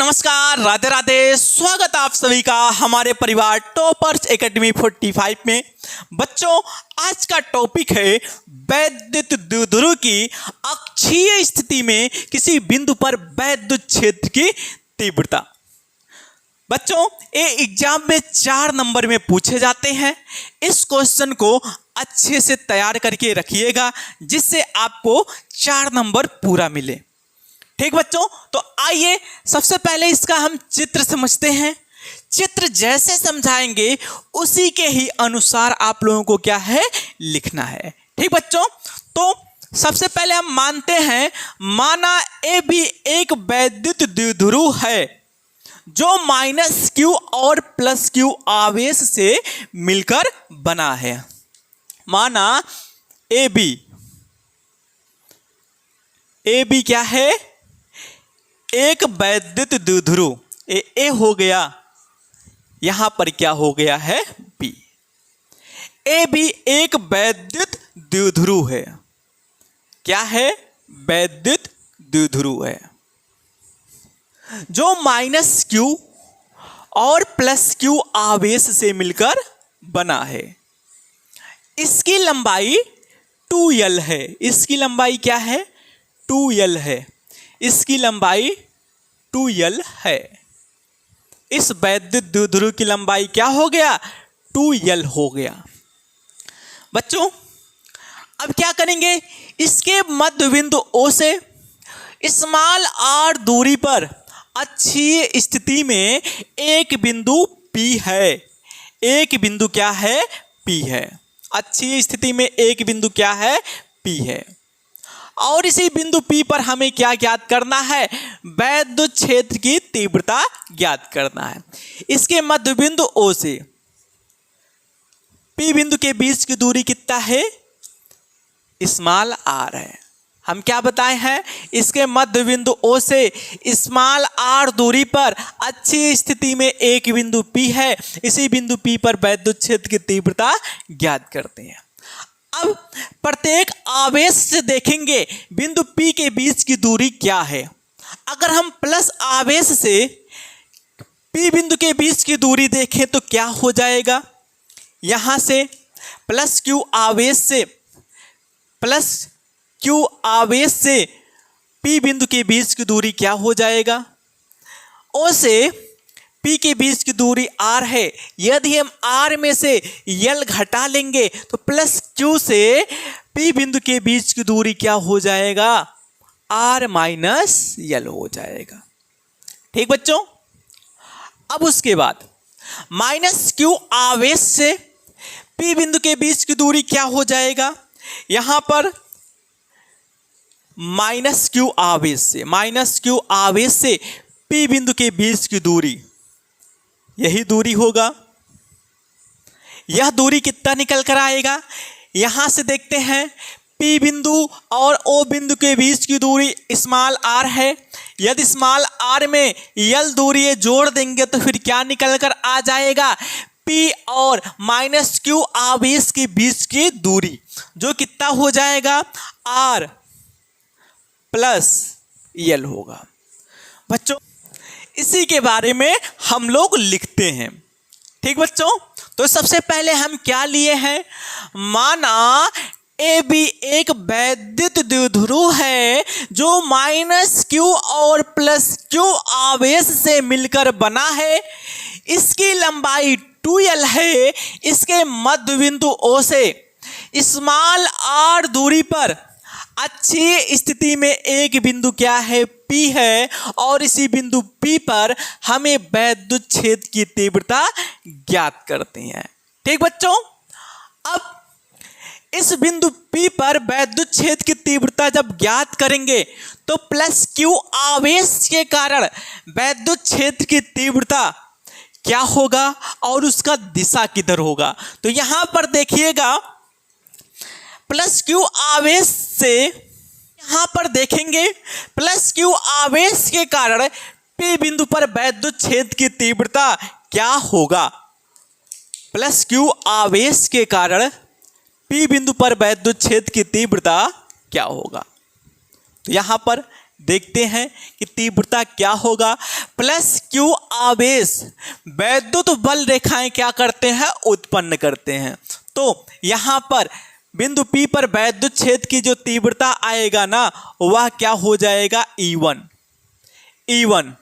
नमस्कार, राधे राधे। स्वागत आप सभी का हमारे परिवार टॉपर्स एकेडमी 45 में। बच्चों, आज का टॉपिक है वैद्युत द्विध्रुव की अक्षीय स्थिति में किसी बिंदु पर वैद्युत क्षेत्र की तीव्रता। बच्चों, ये एग्जाम में 4 नंबर में पूछे जाते हैं। इस क्वेश्चन को अच्छे से तैयार करके रखिएगा जिससे आपको 4 नंबर पूरा मिले। ठीक बच्चों, तो आइए सबसे पहले इसका हम चित्र समझते हैं। चित्र जैसे समझाएंगे उसी के ही अनुसार आप लोगों को क्या है लिखना है। ठीक बच्चों, तो सबसे पहले हम मानते हैं, माना ए भी एक वैद्युत द्विध्रुव है जो माइनस क्यू और प्लस क्यू आवेश से मिलकर बना है। माना ए बी क्या है, एक वैद्युत द्विध्रुव। ए हो गया, यहां पर क्या हो गया है बी। ए भी एक वैद्युत द्विध्रुव है। क्या है, वैद्युत द्विध्रुव है जो माइनस क्यू और प्लस क्यू आवेश से मिलकर बना है। इसकी लंबाई 2L है। इसकी लंबाई क्या है, 2L है। इसकी लंबाई 2L है। इस वैद्युत द्विध्रुव की लंबाई क्या हो गया, 2L हो गया। बच्चों, अब क्या करेंगे, इसके मध्य बिंदु O से स्मॉल r दूरी पर अक्षीय स्थिति में एक बिंदु P है। एक बिंदु क्या है, P है। अक्षीय स्थिति में एक बिंदु क्या है, P है। और इसी बिंदु P पर हमें क्या ज्ञात करना है, वैद्युत क्षेत्र की तीव्रता ज्ञात करना है। इसके मध्य बिंदु O से P बिंदु के बीच की दूरी कितना है, स्मॉल r है। हम क्या बताए हैं, इसके मध्य बिंदु O से स्मॉल r दूरी पर अच्छी स्थिति में एक बिंदु P है। इसी बिंदु P पर वैद्युत क्षेत्र की तीव्रता ज्ञात करते हैं। अब प्रत्येक आवेश से देखेंगे बिंदु P के बीच की दूरी क्या है। अगर हम प्लस आवेश से P बिंदु के बीच की दूरी देखें तो क्या हो जाएगा, यहां से प्लस क्यू आवेश से P बिंदु के बीच की दूरी क्या हो जाएगा, O से P के बीच की दूरी R है। यदि हम R में से L घटा लेंगे तो प्लस Q से P बिंदु के बीच की दूरी क्या हो जाएगा, R माइनस L हो जाएगा। ठीक बच्चों, अब उसके बाद माइनस Q आवेश से P बिंदु के बीच की दूरी क्या हो जाएगा, यहां पर माइनस Q आवेश से P बिंदु के बीच की दूरी, यही दूरी होगा। यह दूरी कितना निकल कर आएगा, यहां से देखते हैं P बिंदु और O बिंदु के बीच की दूरी स्मॉल r है। यदि स्मॉल r में L दूरी जोड़ देंगे तो फिर क्या निकल कर आ जाएगा, P और माइनस Q आवेश के बीच की दूरी, जो कितना हो जाएगा, R प्लस L होगा। बच्चों, इसी के बारे में हम लोग लिखते हैं। ठीक बच्चों, तो सबसे पहले हम क्या लिए हैं, माना ए भी एक वैद्युत द्विध्रुव है जो माइनस Q और प्लस Q आवेश से मिलकर बना है। इसकी लंबाई 2L है। इसके मध्य बिंदु O से स्मॉल r दूरी पर अच्छी स्थिति में एक बिंदु क्या है, P है। और इसी बिंदु P पर हमें वैद्युत क्षेत्र की तीव्रता ज्ञात करते हैं। ठीक बच्चों, अब इस बिंदु P पर वैद्युत क्षेत्र की तीव्रता जब ज्ञात करेंगे तो प्लस Q आवेश के कारण वैद्युत क्षेत्र की तीव्रता क्या होगा और उसका दिशा किधर होगा। तो यहां पर देखिएगा, प्लस Q आवेश से यहां पर देखेंगे, प्लस Q आवेश के कारण P बिंदु पर वैद्युत क्षेत्र की तीव्रता क्या होगा, प्लस Q आवेश के कारण P बिंदु पर वैद्युत क्षेत्र की तीव्रता क्या होगा। तो यहां पर देखते हैं कि तीव्रता क्या होगा। प्लस क्यू आवेश वैद्युत बल रेखाएं क्या करते हैं, उत्पन्न करते हैं। तो यहाँ पर बिंदु P पर वैद्युत क्षेत्र की जो तीव्रता आएगा ना, वह क्या हो जाएगा, E1।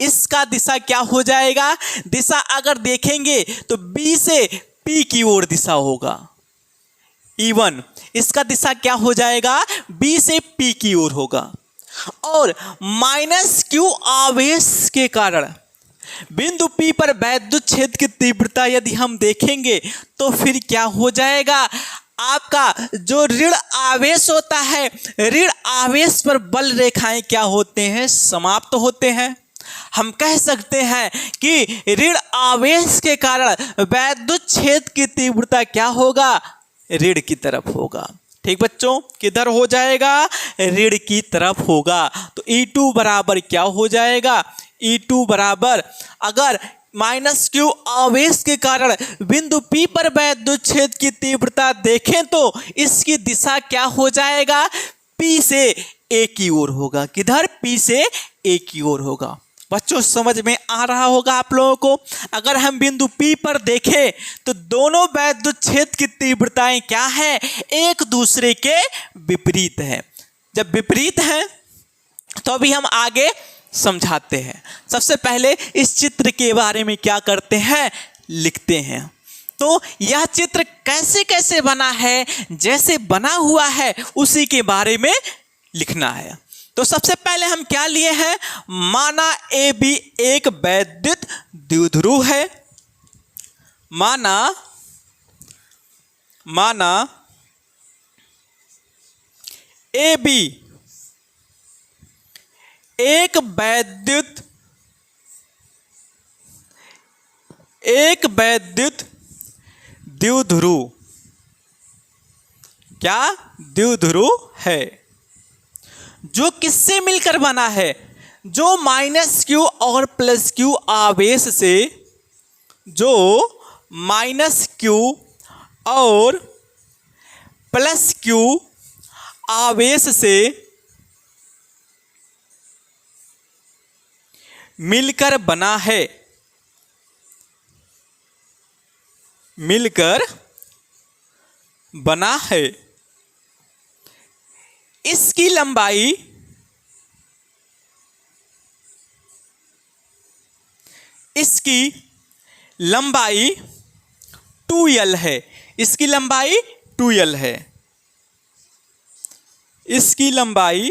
इसका दिशा क्या हो जाएगा, दिशा अगर देखेंगे तो B से P की ओर दिशा होगा। E1 इसका दिशा क्या हो जाएगा, B से P की ओर होगा। और माइनस क्यू आवेश के कारण बिंदु P पर वैद्युत क्षेत्र की तीव्रता यदि हम देखेंगे तो फिर क्या हो जाएगा, आपका जो ऋण आवेश होता है, ऋण आवेश पर बल रेखाएं क्या होते हैं, समाप्त होते हैं। हम कह सकते हैं कि ऋण आवेश के कारण वैद्युत क्षेत्र की तीव्रता क्या होगा, ऋण की तरफ होगा। ठीक बच्चों, किधर हो जाएगा, ऋण की तरफ होगा। तो E2 बराबर क्या हो जाएगा, E2 बराबर, अगर माइनस क्यू आवेश के कारण बिंदु P पर वैद्युत क्षेत्र की तीव्रता देखें तो इसकी दिशा क्या हो जाएगा, P से A की ओर होगा। किधर, P से A की ओर होगा। बच्चों समझ में आ रहा होगा आप लोगों को। अगर हम बिंदु P पर देखें तो दोनों वैद्युत क्षेत्र की तीव्रताएं क्या है, एक दूसरे के विपरीत है। जब विपरीत है तो अभी हम आगे समझाते हैं। सबसे पहले इस चित्र के बारे में क्या करते हैं, लिखते हैं। तो यह चित्र कैसे कैसे बना है, जैसे बना हुआ है उसी के बारे में लिखना है। तो सबसे पहले हम क्या लिए हैं, माना AB एक वैद्युत द्विध्रुव है। माना AB एक वैद्युत द्विध्रुव, क्या, द्विध्रुव है, जो किससे मिलकर बना है, जो माइनस क्यू और प्लस क्यू आवेश से, जो माइनस क्यू और प्लस क्यू आवेश से मिलकर बना है, मिलकर बना है। इसकी लंबाई इसकी लंबाई 2L है। इसकी लंबाई 2L है। इसकी लंबाई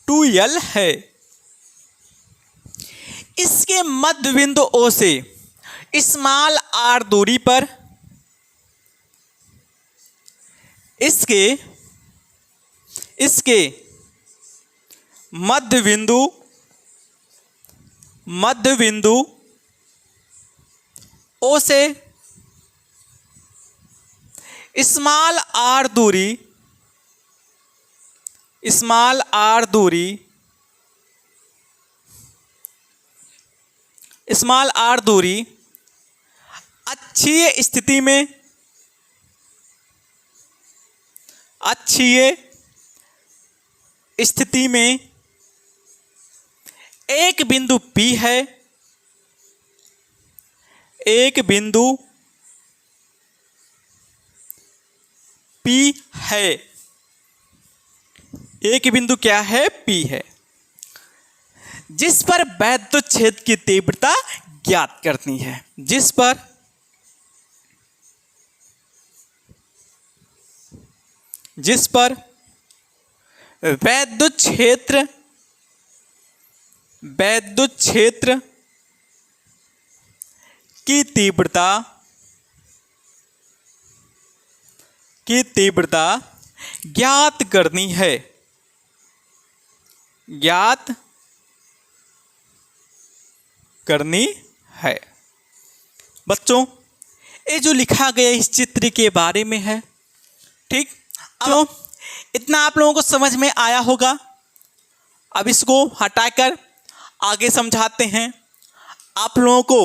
2L है। इसके मध्य बिंदु O से स्मॉल r दूरी पर इसके मध्य बिंदु O से स्मॉल r दूरी अक्षीय स्थिति में एक बिंदु P है। एक बिंदु P है। एक बिंदु क्या है, P है, जिस पर वैद्युत क्षेत्र की तीव्रता ज्ञात करनी है। जिस पर वैद्युत क्षेत्र की तीव्रता ज्ञात करनी है। बच्चों ये जो लिखा गया इस चित्र के बारे में है, ठीक। तो इतना आप लोगों को समझ में आया होगा। अब इसको हटाकर आगे समझाते हैं। आप लोगों को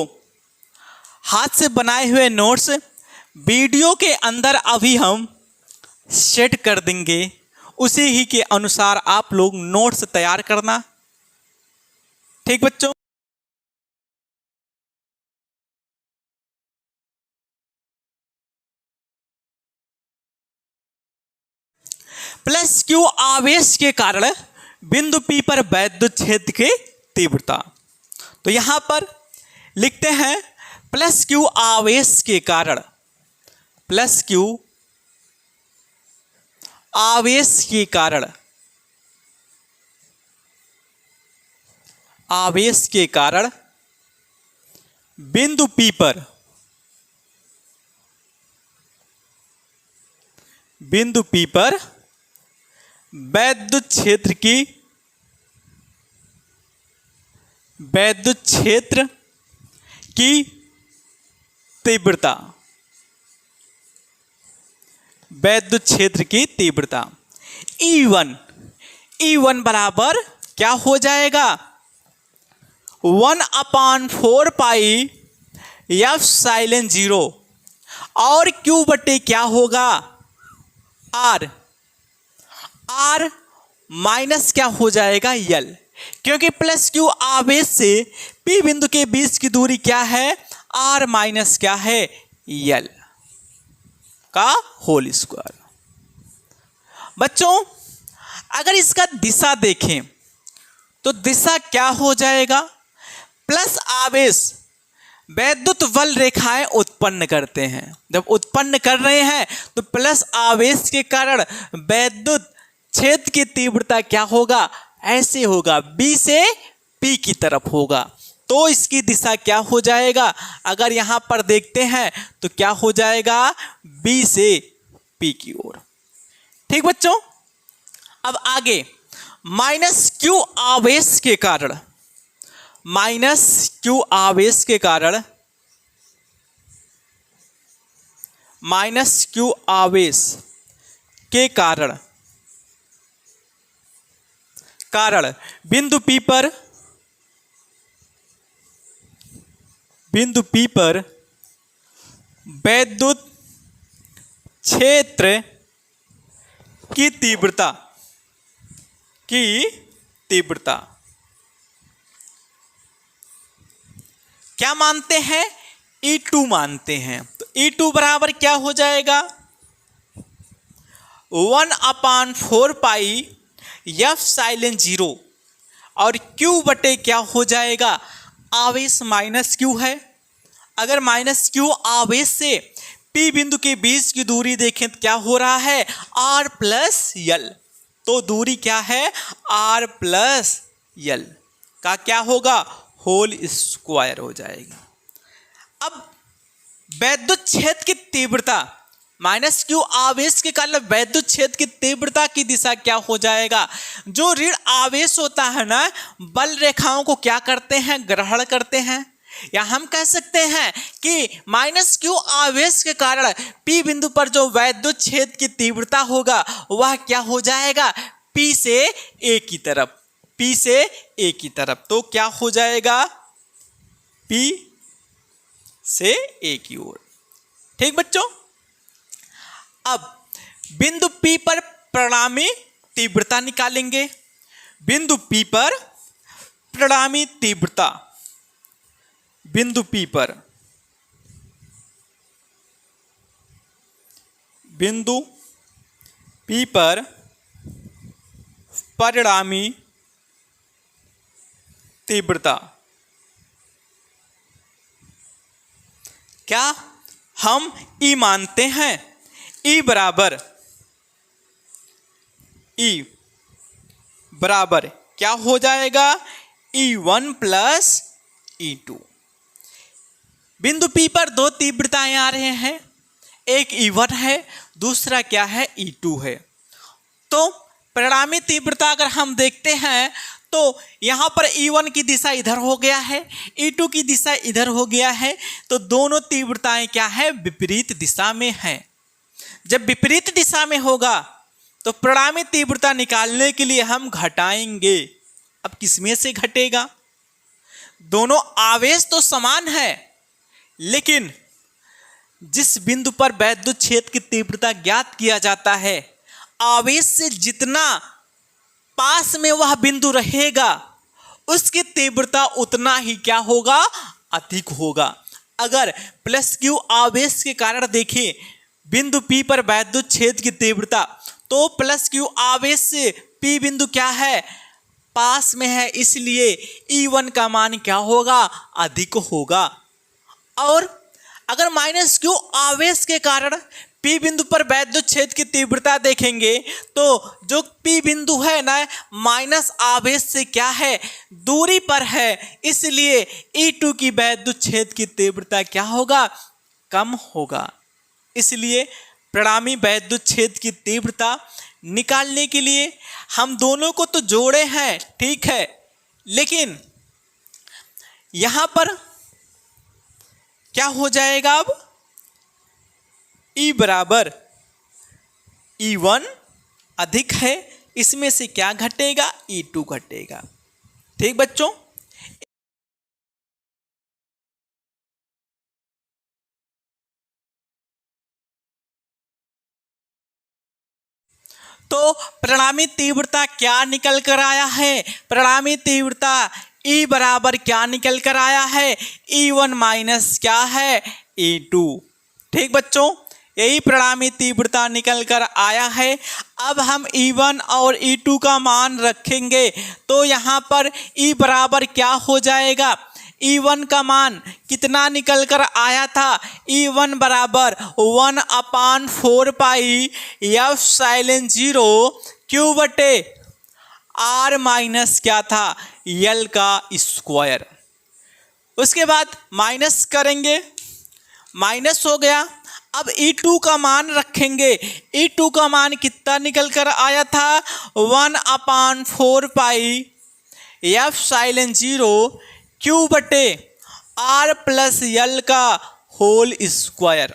हाथ से बनाए हुए नोट्स वीडियो के अंदर अभी हम सेट कर देंगे, उसी ही के अनुसार आप लोग नोट्स तैयार करना। ठीक बच्चों, प्लस क्यू आवेश के कारण बिंदु P पर वैद्युत क्षेत्र की तीव्रता। तो यहां पर लिखते हैं प्लस क्यू आवेश के कारण, प्लस क्यू आवेश के कारण, आवेश के कारण बिंदु P पर, बिंदु P पर वैद्युत क्षेत्र की, वैद्युत क्षेत्र की तीव्रता, वैद्युत क्षेत्र की तीव्रता E1, E1 बराबर क्या हो जाएगा 1/4 पाई एफ साइलेंट 0 और Q बटे क्या होगा R, R माइनस क्या हो जाएगा L, क्योंकि प्लस क्यू आवेश से P बिंदु के बीच की दूरी क्या है R माइनस क्या है L का होल स्क्वायर। बच्चों अगर इसका दिशा देखें तो दिशा क्या हो जाएगा, प्लस आवेश वैद्युत बल रेखाएं उत्पन्न करते हैं, जब उत्पन्न कर रहे हैं तो प्लस आवेश के कारण वैद्युत क्षेत्र की तीव्रता क्या होगा, ऐसे होगा B से P की तरफ होगा। तो इसकी दिशा क्या हो जाएगा, अगर यहां पर देखते हैं तो क्या हो जाएगा B से P की ओर। ठीक बच्चों, अब आगे माइनस क्यू आवेश के कारण, माइनस क्यू आवेश के कारण, माइनस क्यू आवेश के कारण, कारण बिंदु P पर, बिंदु P पर वैद्युत क्षेत्र की तीव्रता, की तीव्रता क्या मानते हैं E2 मानते हैं। तो E2 बराबर क्या हो जाएगा 1/4 पाई एफ साइलेंट 0 और Q बटे क्या हो जाएगा, आवेश माइनस Q है। अगर माइनस Q आवेश से P बिंदु के बीच की दूरी देखें तो क्या हो रहा है R प्लस L, तो दूरी क्या है R प्लस L का क्या होगा होल स्क्वायर हो जाएगा। अब वैद्युत क्षेत्र की तीव्रता, माइनस क्यू आवेश के कारण वैद्युत क्षेत्र की तीव्रता की दिशा क्या हो जाएगा, जो ऋण आवेश होता है ना बल रेखाओं को क्या करते हैं ग्रहण करते हैं, या हम कह सकते हैं कि माइनस क्यू आवेश के कारण P बिंदु पर जो वैद्युत क्षेत्र की तीव्रता होगा वह क्या हो जाएगा P से A की तरफ, P से A की तरफ। तो क्या हो जाएगा P से A की ओर। ठीक बच्चों, अब बिंदु P पर परिणामी तीव्रता निकालेंगे। बिंदु P पर परिणामी तीव्रता, बिंदु P पर, बिंदु P पर परिणामी तीव्रता क्या हम E मानते हैं, E बराबर क्या हो जाएगा E1 प्लस E2। बिंदु P पर दो तीव्रताएं आ रहे हैं, एक E1 है दूसरा क्या है E2 है। तो परिणामी तीव्रता अगर हम देखते हैं तो यहाँ पर E1 की दिशा इधर हो गया है, E2 की दिशा इधर हो गया है, तो दोनों तीव्रताएं क्या है विपरीत दिशा में हैं। जब विपरीत दिशा में होगा तो परिणामी तीव्रता निकालने के लिए हम घटाएंगे। अब किसमें से घटेगा, दोनों आवेश तो समान है, लेकिन जिस बिंदु पर वैद्युत क्षेत्र की तीव्रता ज्ञात किया जाता है आवेश से जितना पास में वह बिंदु रहेगा उसकी तीव्रता उतना ही क्या होगा, अधिक होगा। अगर प्लस क्यू आवेश के कारण देखें बिंदु P पर वैद्युत क्षेत्र की तीव्रता, तो प्लस क्यू आवेश से P बिंदु क्या है, पास में है, इसलिए E1 का मान क्या होगा, अधिक होगा। और अगर माइनस क्यू आवेश के कारण P बिंदु पर वैद्युत क्षेत्र की तीव्रता देखेंगे तो जो P बिंदु है ना माइनस आवेश से क्या है, दूरी पर है, इसलिए E2 की वैद्युत क्षेत्र की तीव्रता क्या होगा, कम होगा। इसलिए परिणामी वैद्युत क्षेत्र की तीव्रता निकालने के लिए हम दोनों को तो जोड़े हैं, ठीक है, लेकिन यहां पर क्या हो जाएगा, अब E बराबर E1 अधिक है, इसमें से क्या घटेगा, E2 घटेगा। ठीक बच्चों, तो परिणामी तीव्रता क्या निकल कर आया है, परिणामी तीव्रता E बराबर क्या निकल कर आया है, E1 माइनस क्या है, E2। ठीक बच्चों, यही परिणामी तीव्रता निकल कर आया है। अब हम E1 और E2 का मान रखेंगे तो यहाँ पर E बराबर क्या हो जाएगा, E1 का मान कितना निकल कर आया था, E1 बराबर 1/4 पाई F साइलेंट 0 Q बटे R माइनस क्या था, L का स्क्वायर। उसके बाद माइनस करेंगे, माइनस हो गया। अब E2 का मान रखेंगे, E2 का मान कितना निकल कर आया था, 1/4 पाई F साइलेंट 0 Q बटे R प्लस L का होल स्क्वायर।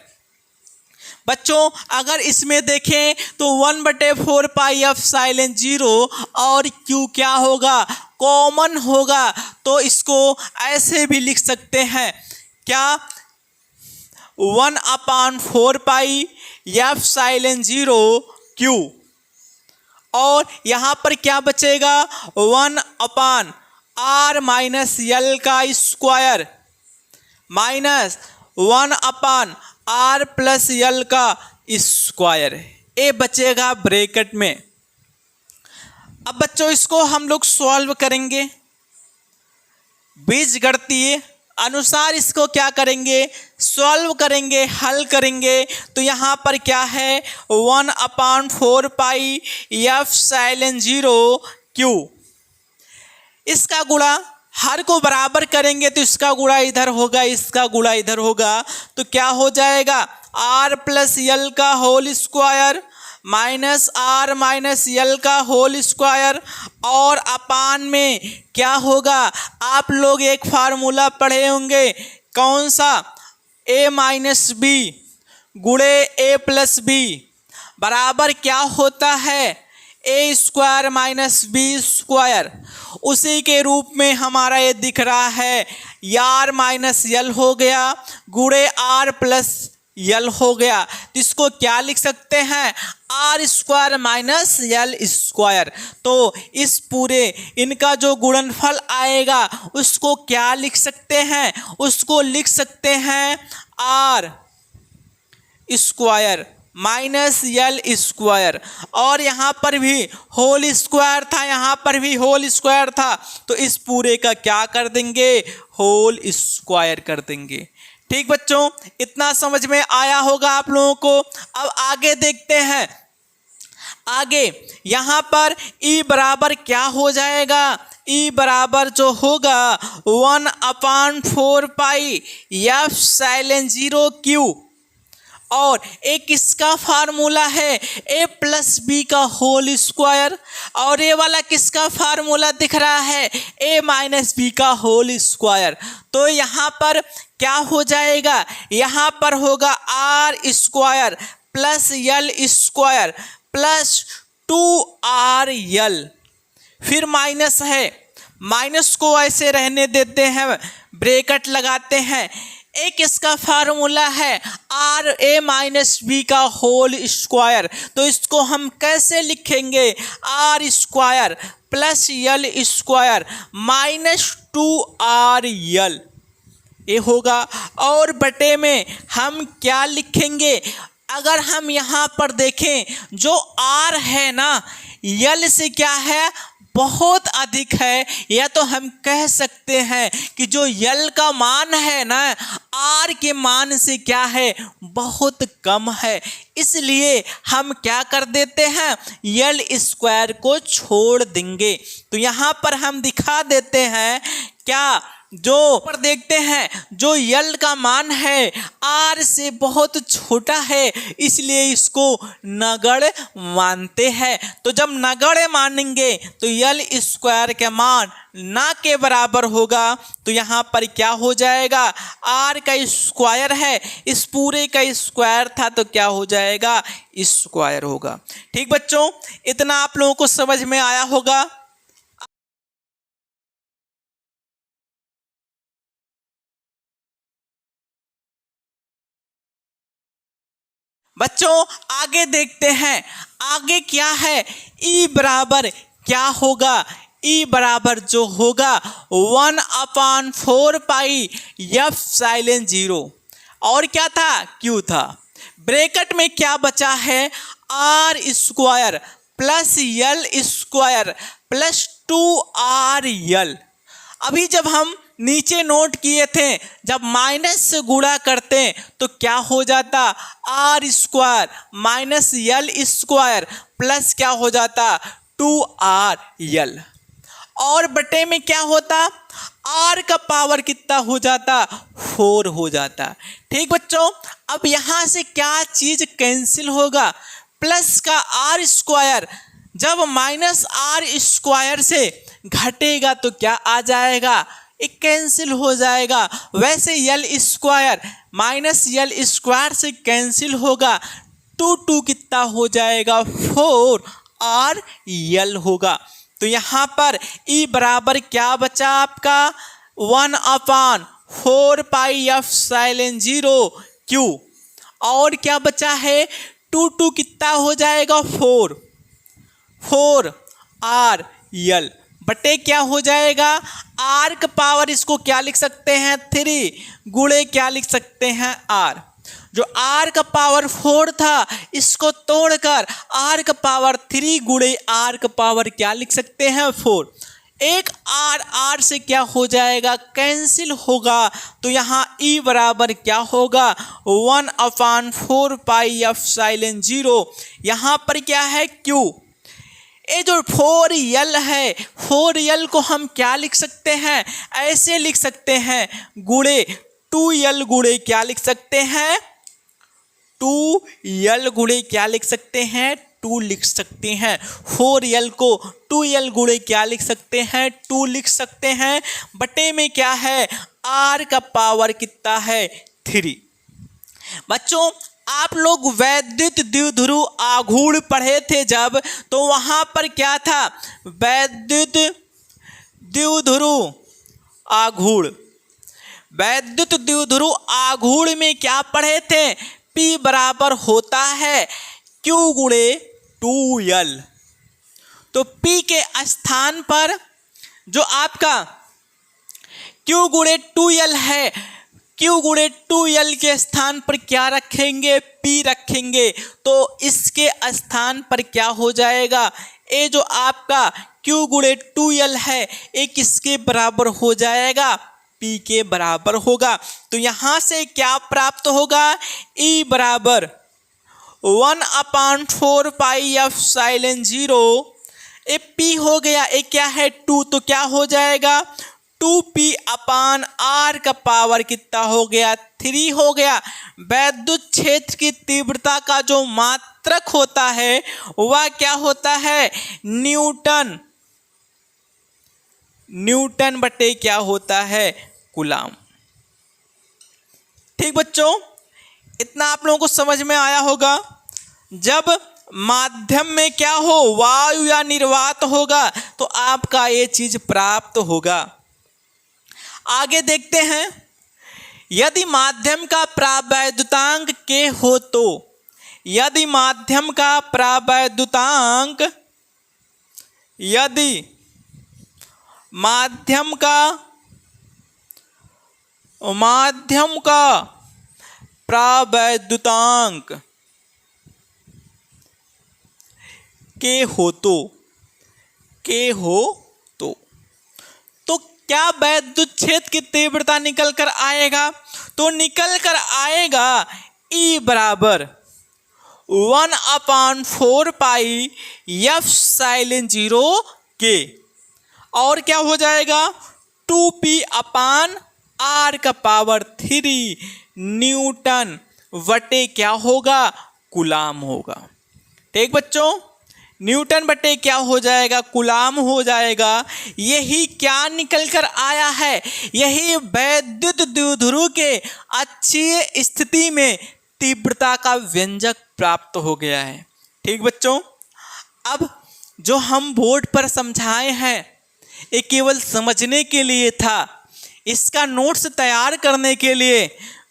बच्चों अगर इसमें देखें तो 1/4 पाई F साइलेंट 0 और Q क्या होगा, कॉमन होगा, तो इसको ऐसे भी लिख सकते हैं, क्या, 1/4 पाई F साइलेंट 0 Q, और यहाँ पर क्या बचेगा, 1/R माइनस L का square minus 1/R plus L का स्क्वायर, ये बचेगा ब्रैकेट में। अब बच्चों इसको हम लोग सॉल्व करेंगे, बीजगणितीय अनुसार इसको क्या करेंगे, सॉल्व करेंगे, हल करेंगे। तो यहाँ पर क्या है, 1/4 पाई F साइलेंट 0 Q, इसका गुणा हर को बराबर करेंगे तो इसका गुणा इधर होगा, इसका गुणा इधर होगा, तो क्या हो जाएगा, R प्लस L का whole square minus R minus L का होल स्क्वायर, और अपान में क्या होगा, आप लोग एक फार्मूला पढ़े होंगे, कौन सा, A माइनस B गुणे A प्लस B बराबर क्या होता है, A square minus B square. उसी के रूप में हमारा ये दिख रहा है, R माइनस L हो गया गुणे R प्लस L हो गया, तो इसको क्या लिख सकते हैं, R square minus L square. तो इस पूरे इनका जो गुणनफल आएगा उसको क्या लिख सकते हैं, उसको लिख सकते हैं R square minus L square, और यहाँ पर भी होल स्क्वायर था, यहाँ पर भी होल स्क्वायर था, तो इस पूरे का क्या कर देंगे, होल स्क्वायर कर देंगे। ठीक बच्चों, इतना समझ में आया होगा आप लोगों को। अब आगे देखते हैं, आगे यहाँ पर E बराबर क्या हो जाएगा, E बराबर जो होगा 1/4 पाई F साइलेंट 0 Q, और एक इसका फार्मूला है A प्लस B का होल स्क्वायर, और ये वाला किसका फार्मूला दिख रहा है, A माइनस B का होल स्क्वायर। तो यहाँ पर क्या हो जाएगा, यहाँ पर होगा R square plus L square plus 2RL, फिर माइनस है, माइनस को ऐसे रहने देते हैं, ब्रैकेट लगाते हैं, एक इसका फार्मूला है आर ए माइनस बी का होल स्क्वायर। तो इसको हम कैसे लिखेंगे? R square plus L square minus 2RL ये होगा। और बटे में हम क्या लिखेंगे? अगर हम यहाँ पर देखें जो आर है ना यल से क्या है बहुत अधिक है, या तो हम कह सकते हैं कि जो यल का मान है ना आर के मान से क्या है बहुत कम है। इसलिए हम क्या कर देते हैं यल स्क्वायर को छोड़ देंगे। तो यहाँ पर हम दिखा देते हैं क्या जो पर देखते हैं जो यल का मान है आर से बहुत छोटा है, इसलिए इसको नगण्य मानते हैं। तो जब नगण्य मानेंगे तो यल स्क्वायर के मान ना के बराबर होगा। तो यहाँ पर क्या हो जाएगा आर का स्क्वायर है, इस पूरे का स्क्वायर था तो क्या हो जाएगा स्क्वायर होगा। ठीक बच्चों, इतना आप लोगों को समझ में आया होगा। बच्चों आगे देखते हैं आगे क्या है। ई बराबर क्या होगा? ई बराबर जो होगा 1/4 पाई एफ साइलेंस 0 और क्या था क्यू था। ब्रैकेट में क्या बचा है R square plus L square plus 2RL। अभी जब हम नीचे नोट किए थे जब माइनस से गुणा करते तो क्या हो जाता R square minus L square plus क्या हो जाता 2RL। और बटे में क्या होता आर का पावर कितना हो जाता 4 हो जाता। ठीक बच्चों, अब यहाँ से क्या चीज कैंसिल होगा प्लस का आर स्क्वायर जब माइनस आर स्क्वायर से घटेगा तो क्या आ जाएगा एक कैंसिल हो जाएगा। वैसे यल स्क्वायर माइनस यल स्क्वायर से कैंसिल होगा 2 कितना हो जाएगा 4RL होगा। तो यहाँ पर ई बराबर क्या बचा आपका 1/4 पाई एफ साइलेंस 0 क्यू और क्या बचा है 2 कितना हो जाएगा 4RL बटे क्या हो जाएगा आर का पावर इसको क्या लिख सकते हैं 3 गुणे क्या लिख सकते हैं आर। जो आर का पावर 4 था इसको तोड़कर आर का पावर 3 गुणे आर का पावर क्या लिख सकते हैं 4। एक आर से क्या हो जाएगा कैंसिल होगा। तो यहाँ ई बराबर क्या होगा 1/4 पाई एफ साइलेंस 0। यहाँ पर क्या है क्यू। ये जो 4L है 4L को हम क्या लिख सकते हैं ऐसे लिख सकते हैं गुणे 2L गुणे क्या लिख सकते हैं 2L गुणे क्या लिख सकते हैं 2 लिख सकते हैं। 4L को 2L गुणे क्या लिख सकते हैं 2 लिख सकते हैं। बटे में क्या है R का पावर कितना है 3। बच्चों आप लोग वैद्युत द्विध्रुव आघूर्ण पढ़े थे जब तो वहाँ पर क्या था वैद्युत द्विध्रुव आघूर्ण। वैद्युत द्विध्रुव आघूर्ण में क्या पढ़े थे P बराबर होता है Q गुणे 2L। तो P के स्थान पर जो आपका Q गुणे 2L है Q गुणे 2L के स्थान पर क्या रखेंगे P रखेंगे। तो इसके स्थान पर क्या हो जाएगा ये जो आपका Q गुणे 2L है ये किसके बराबर हो जाएगा P के बराबर होगा। तो यहाँ से क्या प्राप्त होगा E बराबर 1/4 पाई एफ साइलेंस 0 ये P हो गया। ये क्या है 2 तो क्या हो जाएगा 2P/R का पावर कितना हो गया 3 हो गया। वैद्युत क्षेत्र की तीव्रता का जो मात्रक होता है वह क्या होता है न्यूटन। न्यूटन बटे क्या होता है कूलाम। ठीक बच्चों, इतना आप लोगों को समझ में आया होगा। जब माध्यम में क्या हो वायु या निर्वात होगा तो आपका ये चीज प्राप्त होगा। आगे देखते हैं यदि माध्यम का प्रावैद्युतांक k हो तो, यदि माध्यम का प्रावैद्युतांक, यदि माध्यम का प्रावैद्युतांक k हो तो, तो क्या वैद्युत क्षेत्र की तीव्रता निकल कर आएगा? तो निकल कर आएगा E बराबर 1/4 पाई एफ साइलेंट 0 के, और क्या हो जाएगा 2p अपान r का पावर 3 न्यूटन बटे क्या होगा, कूलाम होगा। ठीक बच्चों, न्यूटन बटे क्या हो जाएगा, कूलाम हो जाएगा। यही क्या निकल कर आया है, यही वैद्युत द्विध्रुव के अक्षीय स्थिति में तीव्रता का व्यंजक प्राप्त हो गया है। ठीक बच्चों, अब जो हम बोर्ड पर समझाए हैं ये केवल समझने के लिए था। इसका नोट्स तैयार करने के लिए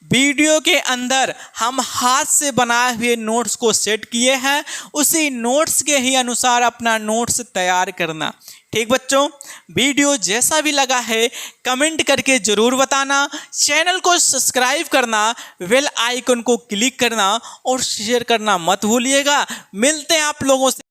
वीडियो के अंदर हम हाथ से बनाए हुए नोट्स को सेट किए हैं, उसी नोट्स के ही अनुसार अपना नोट्स तैयार करना। ठीक बच्चों, वीडियो जैसा भी लगा है कमेंट करके ज़रूर बताना, चैनल को सब्सक्राइब करना, बेल आइकन को क्लिक करना और शेयर करना मत भूलिएगा। मिलते हैं आप लोगों से।